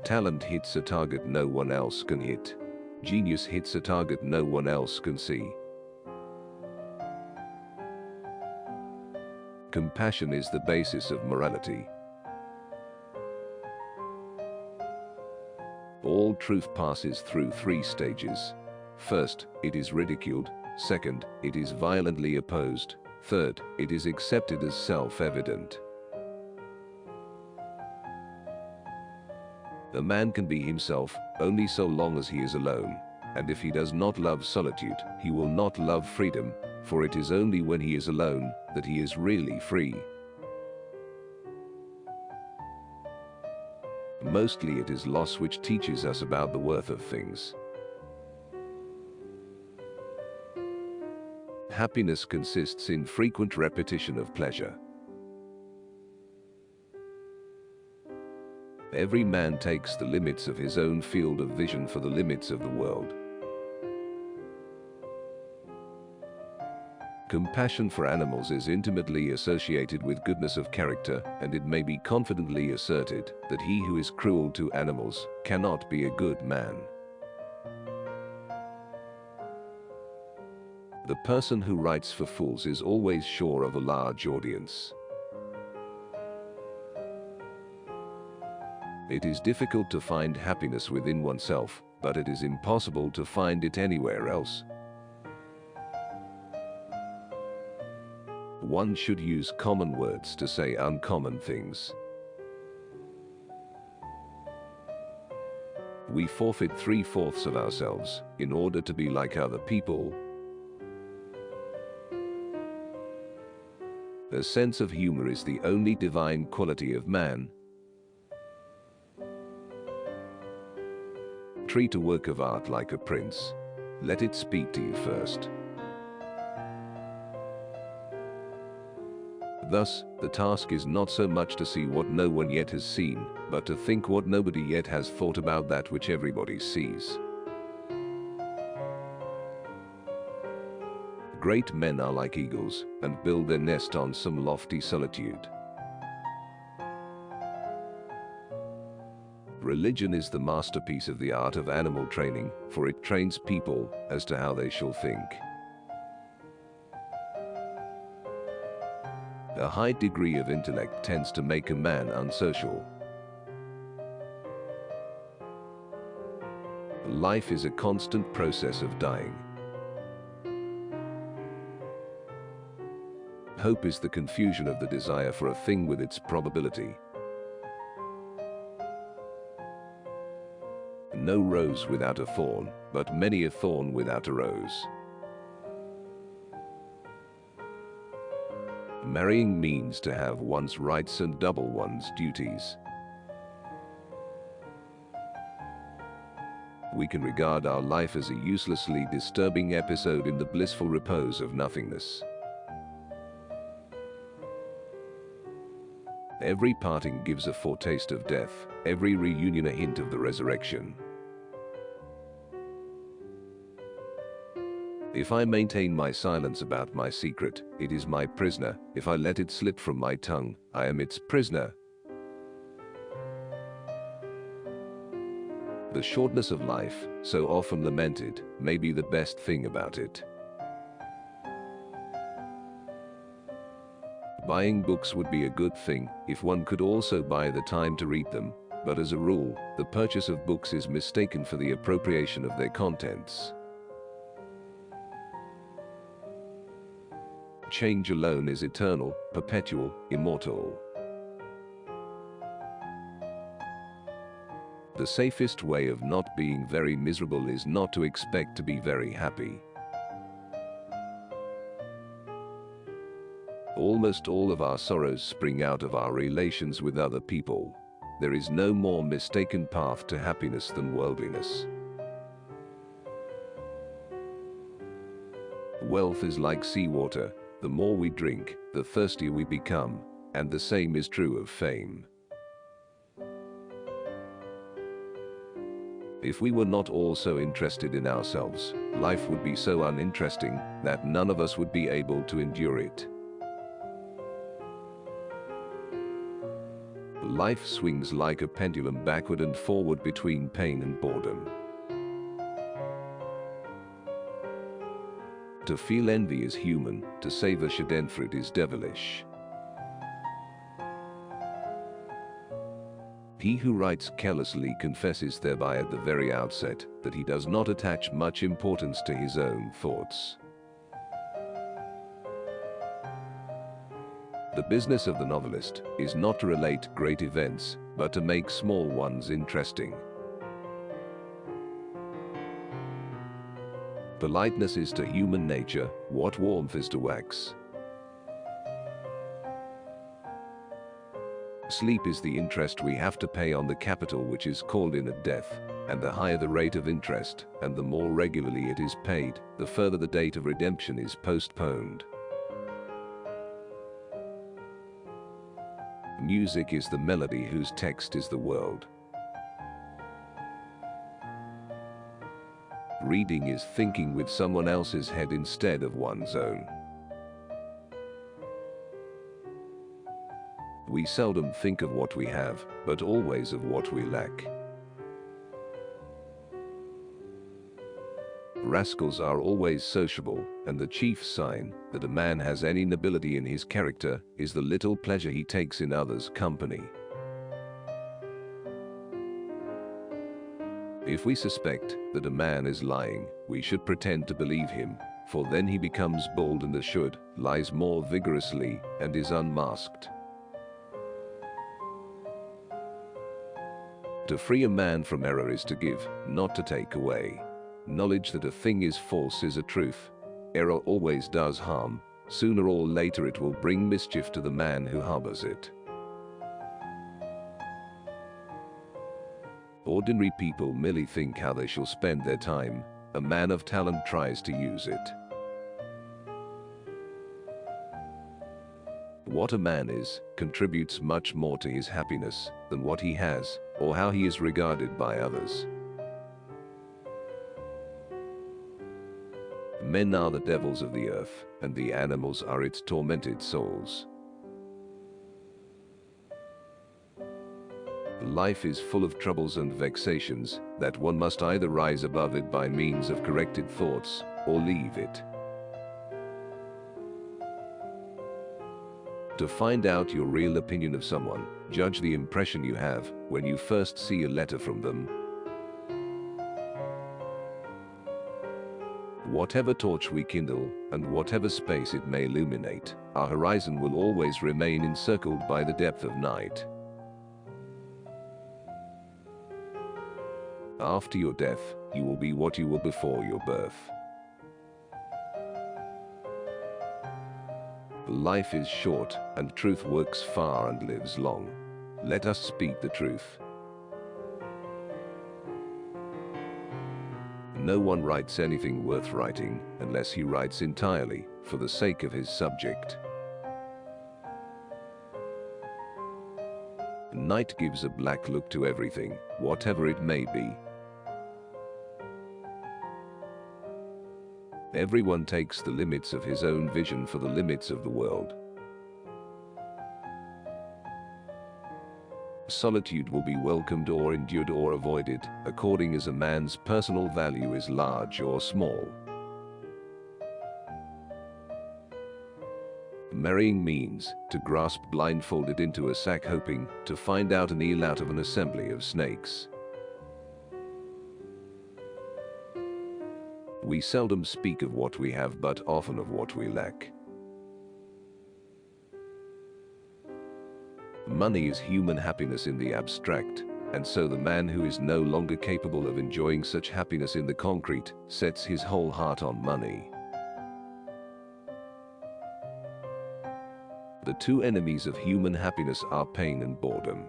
Talent hits a target no one else can hit. Genius hits a target no one else can see. Compassion is the basis of morality. All truth passes through 3 stages. First, it is ridiculed. Second, it is violently opposed. Third, it is accepted as self-evident. A man can be himself only so long as he is alone, and if he does not love solitude, he will not love freedom, for it is only when he is alone that he is really free. Mostly it is loss which teaches us about the worth of things. Happiness consists in frequent repetition of pleasure. Every man takes the limits of his own field of vision for the limits of the world. Compassion for animals is intimately associated with goodness of character, and it may be confidently asserted that he who is cruel to animals cannot be a good man. The person who writes for fools is always sure of a large audience. It is difficult to find happiness within oneself, but it is impossible to find it anywhere else. One should use common words to say uncommon things. We forfeit 3/4 of ourselves in order to be like other people. A sense of humor is the only divine quality of man. Treat a work of art like a prince. Let it speak to you first. Thus, the task is not so much to see what no one yet has seen, but to think what nobody yet has thought about that which everybody sees. Great men are like eagles, and build their nest on some lofty solitude. Religion is the masterpiece of the art of animal training, for it trains people as to how they shall think. A high degree of intellect tends to make a man unsocial. Life is a constant process of dying. Hope is the confusion of the desire for a thing with its probability. No rose without a thorn, but many a thorn without a rose. Marrying means to have one's rights and double one's duties. We can regard our life as a uselessly disturbing episode in the blissful repose of nothingness. Every parting gives a foretaste of death, every reunion a hint of the resurrection. If I maintain my silence about my secret, it is my prisoner. If I let it slip from my tongue, I am its prisoner. The shortness of life, so often lamented, may be the best thing about it. Buying books would be a good thing if one could also buy the time to read them, but as a rule, the purchase of books is mistaken for the appropriation of their contents. Change alone is eternal, perpetual, immortal. The safest way of not being very miserable is not to expect to be very happy. Almost all of our sorrows spring out of our relations with other people. There is no more mistaken path to happiness than worldliness. Wealth is like seawater. The more we drink, the thirstier we become, and the same is true of fame. If we were not all so interested in ourselves, life would be so uninteresting that none of us would be able to endure it. Life swings like a pendulum backward and forward between pain and boredom. To feel envy is human, to savor schadenfreude is devilish. He who writes carelessly confesses thereby at the very outset that he does not attach much importance to his own thoughts. The business of the novelist is not to relate great events, but to make small ones interesting. Politeness is to human nature what warmth is to wax. Sleep is the interest we have to pay on the capital which is called in at death, and the higher the rate of interest, and the more regularly it is paid, the further the date of redemption is postponed. Music is the melody whose text is the world. Reading is thinking with someone else's head instead of one's own. We seldom think of what we have, but always of what we lack. Rascals are always sociable, and the chief sign that a man has any nobility in his character is the little pleasure he takes in others' company. If we suspect that a man is lying, we should pretend to believe him, for then he becomes bold and assured, lies more vigorously, and is unmasked. To free a man from error is to give, not to take away. Knowledge that a thing is false is a truth. Error always does harm. Sooner or later it will bring mischief to the man who harbors it. Ordinary people merely think how they shall spend their time. A man of talent tries to use it. What a man is contributes much more to his happiness than what he has, or how he is regarded by others. Men are the devils of the earth, and the animals are its tormented souls. Life is full of troubles and vexations, that one must either rise above it by means of corrected thoughts, or leave it. To find out your real opinion of someone, judge the impression you have when you first see a letter from them. Whatever torch we kindle, and whatever space it may illuminate, our horizon will always remain encircled by the depth of night. After your death, you will be what you were before your birth. Life is short, and truth works far and lives long. Let us speak the truth. No one writes anything worth writing unless he writes entirely for the sake of his subject. Night gives a black look to everything, whatever it may be. Everyone takes the limits of his own vision for the limits of the world. Solitude will be welcomed or endured or avoided, according as a man's personal value is large or small. Marrying means to grasp blindfolded into a sack hoping to find out an eel out of an assembly of snakes. We seldom speak of what we have, but often of what we lack. Money is human happiness in the abstract, and so the man who is no longer capable of enjoying such happiness in the concrete sets his whole heart on money. The two enemies of human happiness are pain and boredom.